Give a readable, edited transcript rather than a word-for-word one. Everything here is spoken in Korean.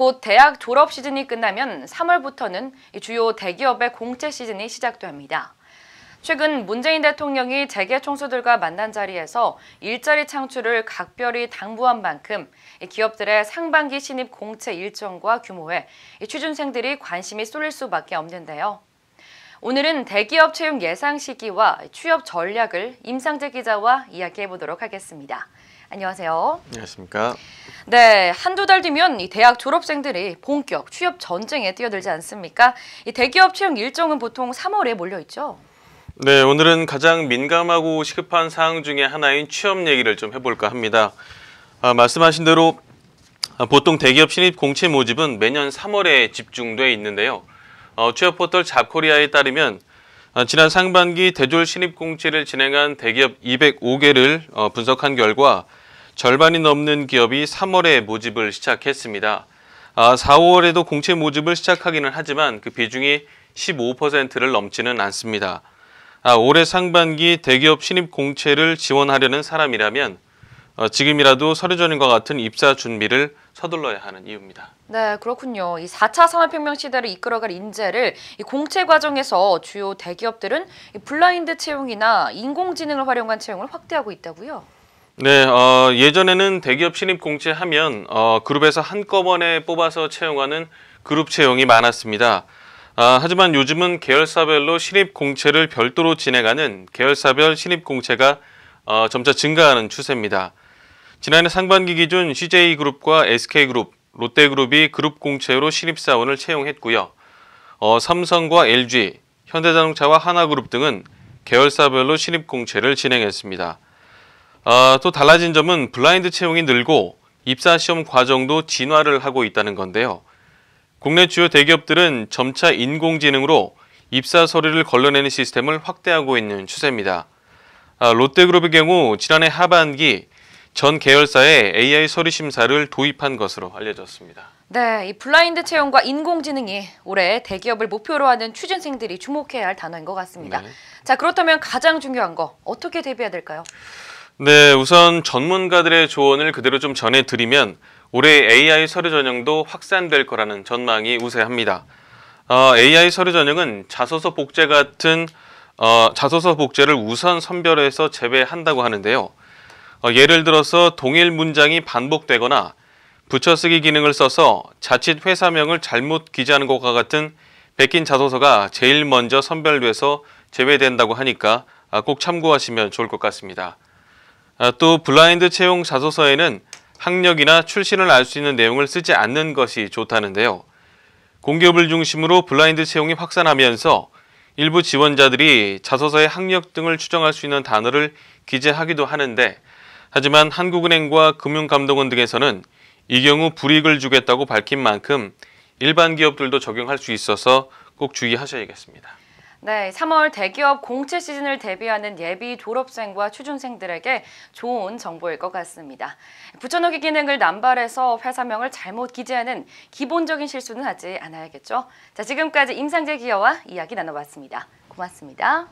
곧 대학 졸업 시즌이 끝나면 3월부터는 주요 대기업의 공채 시즌이 시작됩니다. 최근 문재인 대통령이 재계 총수들과 만난 자리에서 일자리 창출을 각별히 당부한 만큼 기업들의 상반기 신입 공채 일정과 규모에 취준생들이 관심이 쏠릴 수밖에 없는데요. 오늘은 대기업 채용 예상 시기와 취업 전략을 임상재 기자와 이야기해 보도록 하겠습니다. 안녕하세요. 안녕하십니까. 네, 한두 달 뒤면 이 대학 졸업생들이 본격 취업 전쟁에 뛰어들지 않습니까? 이 대기업 채용 일정은 보통 3월에 몰려 있죠. 네, 오늘은 가장 민감하고 시급한 사항 중에 하나인 취업 얘기를 좀 해볼까 합니다. 말씀하신 대로 보통 대기업 신입 공채 모집은 매년 3월에 집중돼 있는데요. 취업 포털 잡코리아에 따르면 지난 상반기 대졸 신입 공채를 진행한 대기업 205개를 분석한 결과 절반이 넘는 기업이 3월에 모집을 시작했습니다. 4, 5월에도 공채 모집을 시작하기는 하지만 그 비중이 15%를 넘지는 않습니다. 올해 상반기 대기업 신입 공채를 지원하려는 사람이라면 지금이라도 서류 전형과 같은 입사 준비를 서둘러야 하는 이유입니다. 네, 그렇군요. 이 4차 산업혁명 시대를 이끌어갈 인재를 이 공채 과정에서 주요 대기업들은 이 블라인드 채용이나 인공지능을 활용한 채용을 확대하고 있다고요? 네, 예전에는 대기업 신입 공채하면 그룹에서 한꺼번에 뽑아서 채용하는 그룹 채용이 많았습니다. 하지만 요즘은 계열사별로 신입 공채를 별도로 진행하는 계열사별 신입 공채가 점차 증가하는 추세입니다. 지난해 상반기 기준 CJ그룹과 SK그룹, 롯데그룹이 그룹 공채로 신입사원을 채용했고요. 삼성과 LG, 현대자동차와 하나그룹 등은 계열사별로 신입 공채를 진행했습니다. 또 달라진 점은 블라인드 채용이 늘고 입사시험 과정도 진화를 하고 있다는 건데요. 국내 주요 대기업들은 점차 인공지능으로 입사 서류를 걸러내는 시스템을 확대하고 있는 추세입니다. 롯데그룹의 경우 지난해 하반기 전 계열사에 AI 서류 심사를 도입한 것으로 알려졌습니다. 네, 이 블라인드 채용과 인공지능이 올해 대기업을 목표로 하는 취준생들이 주목해야 할 단어인 것 같습니다. 네. 자, 그렇다면 가장 중요한 거 어떻게 대비해야 될까요? 네, 우선 전문가들의 조언을 그대로 좀 전해드리면 올해 AI 서류 전형도 확산될 거라는 전망이 우세합니다. AI 서류 전형은 자소서 복제 같은 자소서 복제를 우선 선별해서 제외한다고 하는데요. 예를 들어서 동일 문장이 반복되거나 붙여쓰기 기능을 써서 자칫 회사명을 잘못 기재하는 것과 같은 베낀 자소서가 제일 먼저 선별돼서 제외된다고 하니까 꼭 참고하시면 좋을 것 같습니다. 또 블라인드 채용 자소서에는 학력이나 출신을 알 수 있는 내용을 쓰지 않는 것이 좋다는데요. 공기업을 중심으로 블라인드 채용이 확산하면서 일부 지원자들이 자소서의 학력 등을 추정할 수 있는 단어를 기재하기도 하는데 하지만 한국은행과 금융감독원 등에서는 이 경우 불이익을 주겠다고 밝힌 만큼 일반 기업들도 적용할 수 있어서 꼭 주의하셔야겠습니다. 네, 3월 대기업 공채 시즌을 대비하는 예비 졸업생과 취준생들에게 좋은 정보일 것 같습니다. 붙여넣기 기능을 남발해서 회사명을 잘못 기재하는 기본적인 실수는 하지 않아야겠죠. 자, 지금까지 임상재 기자와 이야기 나눠봤습니다. 고맙습니다.